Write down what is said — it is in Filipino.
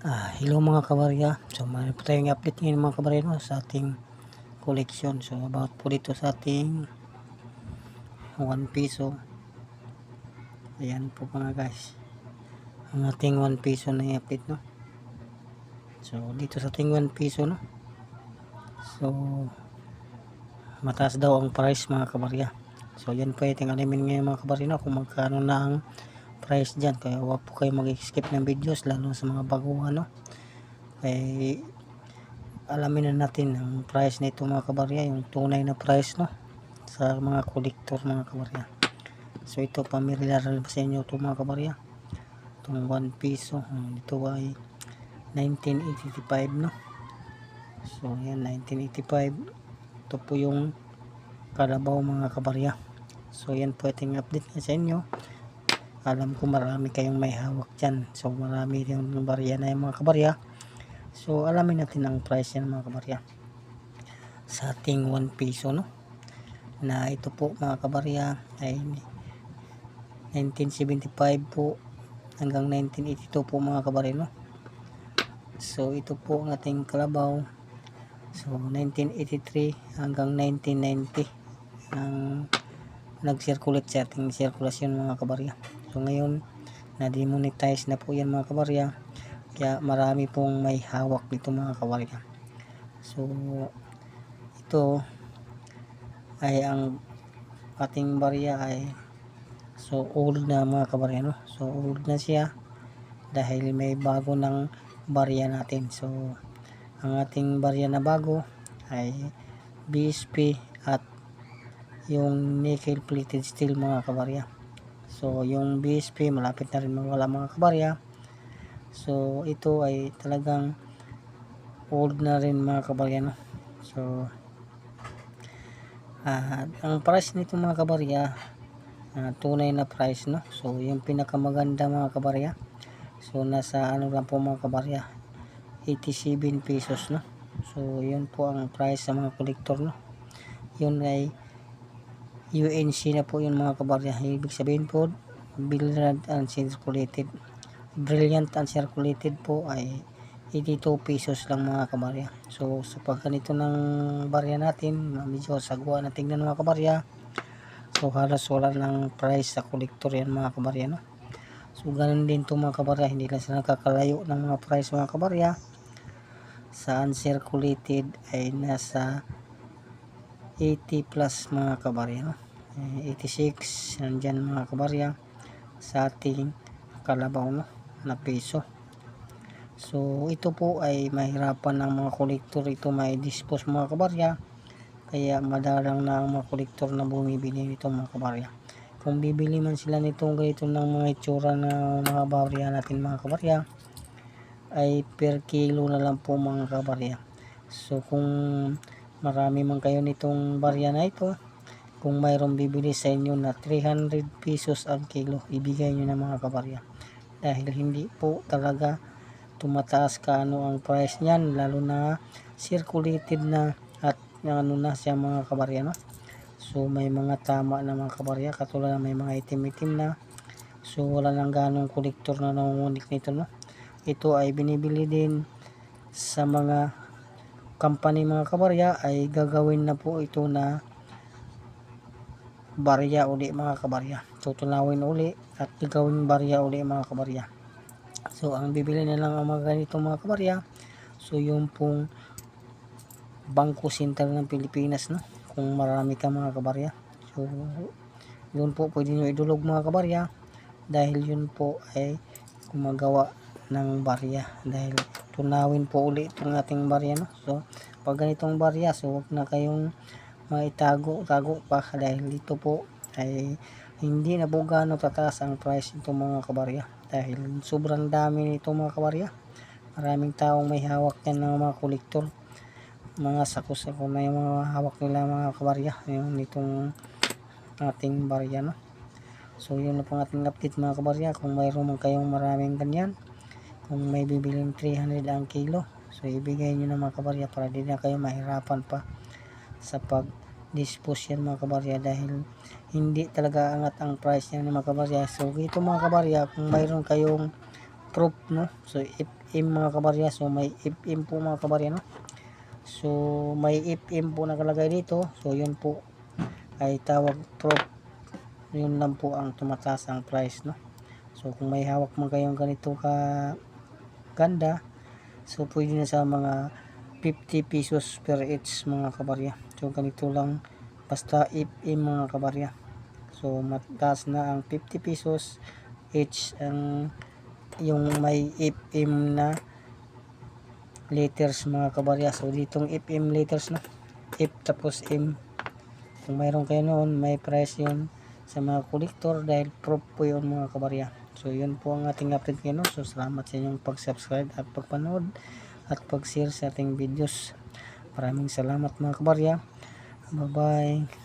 Hello mga kabarya. So mayroon po tayong update ngayon mga kabarya no, sa ating collection. So about po dito sa ating 1 piso. Ayan po mga guys. Ang ating 1 piso na i-update no. So dito sa ating 1 piso no. So mataas daw ang price mga kabarya. So yan po yung alamin ngayon mga kabarya no, kung magkano na ang price dyan. Kaya huwag po kayo mag-skip ng videos lalo sa mga baguhan no. Ay alamin na natin ang price nito mga kabarya, yung tunay na price no sa mga collector mga kabarya. So ito pamilyar ba sa inyo ito mga kabarya, itong 1 piso. Ito ay 1985 no. So yan 1985, ito po yung kalabaw mga kabarya. So yan po ating update na sa inyo. Alam ko marami kayong may hawak dyan, so marami yung barya na yung mga kabarya. So alamin natin ang price yan mga kabarya sa ating 1 piso no, na ito po mga kabarya ay 1975 po hanggang 1982 po mga kabarya no. So ito po ang ating kalabaw. So 1983 hanggang 1990 ang nag-circulate sa ating circulation mga kabarya. So ngayon na-demonetize na po yan mga kabarya, kaya marami pong may hawak dito mga kabarya. So ito ay ang ating barya ay so old na mga kabarya no. So old na siya dahil may bago ng barya natin. So ang ating barya na bago ay BSP at yung nickel plated steel mga kabarya. So yung BSP malapit na rin mawala mga kabarya. So ito ay talagang old na rin mga kabarya no. So ang price nito mga kabarya, tunay na price no. So yung pinakamaganda mga kabarya, so nasa ano lang po mga kabarya, 87 pesos no. So yun po ang price sa mga collector no. Yun ay UNC na po yun mga kabarya. Ibig sabihin po brilliant and circulated po ay 82 pesos lang mga kabarya. So sa pagganito ng barya natin, medyo sagwa na tingnan mga kabarya. So halos wala ng price sa collector yan mga kabarya no. So ganun din to mga kabarya, hindi lang sila nakakalayo ng mga price mga kabarya. Sa uncirculated ay nasa 80 plus mga kabarya no. 86 nandyan mga kabarya sa ating kalabaw no na piso. So ito po ay mahirapan ng mga kolektor ito may dispose mga kabarya, kaya madalang na ang mga kolektor na bumibili nito mga kabarya. Kung bibili man sila nitong ganito ng mga itsura na mga barya natin mga kabarya, ay per kilo na lang po mga kabarya. So kung marami man kayo nitong barya na ito, kung mayroong bibili sa inyo na 300 pesos ang kilo, ibigay nyo na mga kabarya, dahil hindi po talaga tumataas kaano ang price niyan, lalo na circulated na at ano na siya mga kabarya no. So may mga tama na mga kabarya, katulad na may mga itim-itim na, so wala nang ganong kolektor na nangungunik nito no. Ito ay binibili din sa mga company mga kabarya, ay gagawin na po ito na barya uli mga kabarya, tutunawin uli at gagawin barya uli mga kabarya. So ang bibili na lang ang mga ganito mga kabarya, so yung pong Bangko Sentral ng Pilipinas no, kung marami ka mga kabarya. So yun po pwede nyo idulog mga kabarya, dahil yun po ay gumagawa ng barya, dahil tunawin po uli itong ating barya no. So pag ganitong barya, so huwag na kayong maitago pa, dahil dito po ay hindi na po gaano tataas ang price nito mga kabarya, dahil sobrang dami nito mga kabarya. Maraming taong may hawak yan ng mga kolektor, mga sako-sako na yung mga hawak nila mga kabarya, yung nitong ating barya no. So yun na po ating update mga kabarya. Kung mayroon man kayong maraming ganyan, kung may bibiling 300 ang kilo, so ibigay nyo na mga kabarya, para di na kayo mahirapan pa sa pag dispose yan mga kabarya, dahil hindi talaga angat ang price yan mga kabarya. So ito mga kabarya, kung mayroon kayong proof, no? So FM mga kabarya, so may FM po mga kabarya, no? So may FM po nakalagay dito, so yun po ay tawag proof, yun lang po ang tumataas ang price, no? So kung may hawak mo kayong ganito ka ganda, so pwede na sa mga 50 pesos per each mga kabarya. So ganito lang basta FM mga kabarya. So mataas na ang 50 pesos each ang yung may FM na letters mga kabarya. So ditong FM letters na F tapos M. Kung mayroon kayo noon, may price yun sa mga kolektor dahil proof po yun mga kabarya. So yun po ang ating update ngayon. So salamat sa inyong pag-subscribe at pagpanood at pag-share sa ating videos. Maraming salamat mga kabarya. Bye bye.